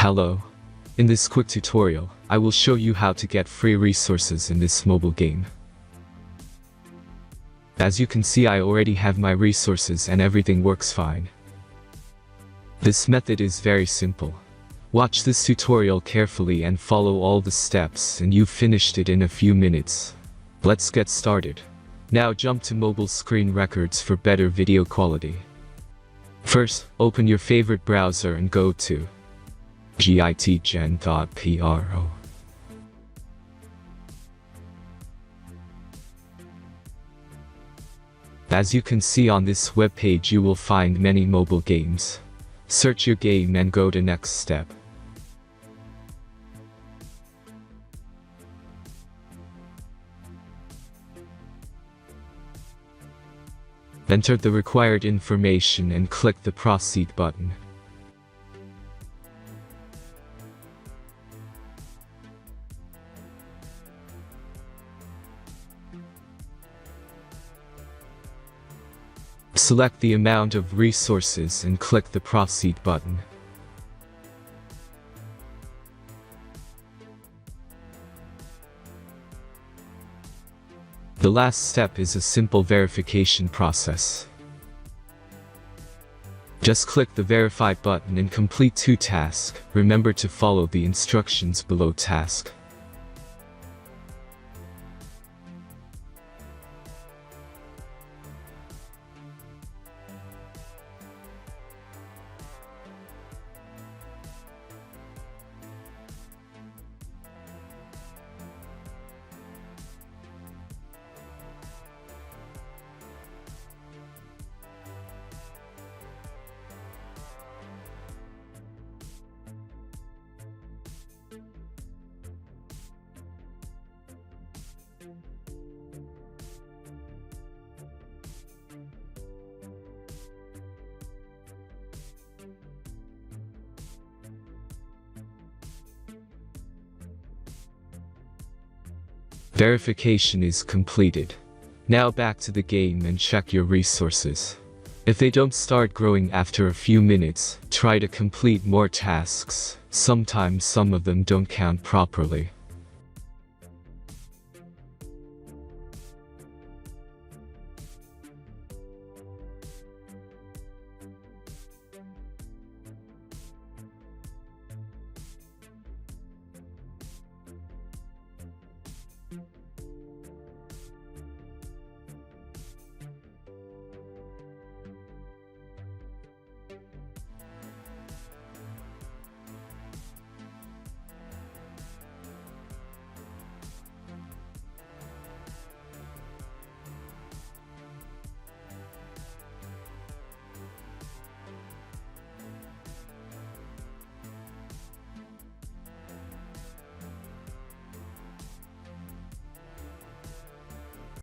Hello. In this quick tutorial, I will show you how to get free resources in this mobile game. As you can see, I already have my resources and everything works fine. This method is very simple. Watch this tutorial carefully and follow all the steps and you've finished it in a few minutes. Let's get started. Now jump to mobile screen records for better video quality. First, open your favorite browser and go to gitgen.pro. As you can see on this web page, you will find many mobile games. Search your game and go to next step. Enter the required information and click the Proceed button. Select the amount of resources and click the Proceed button. The last step is a simple verification process. Just click the Verify button and complete 2 tasks. Remember to follow the instructions below task. Verification is completed. Now back to the game and check your resources. If they don't start growing after a few minutes, try to complete more tasks. Sometimes some of them don't count properly.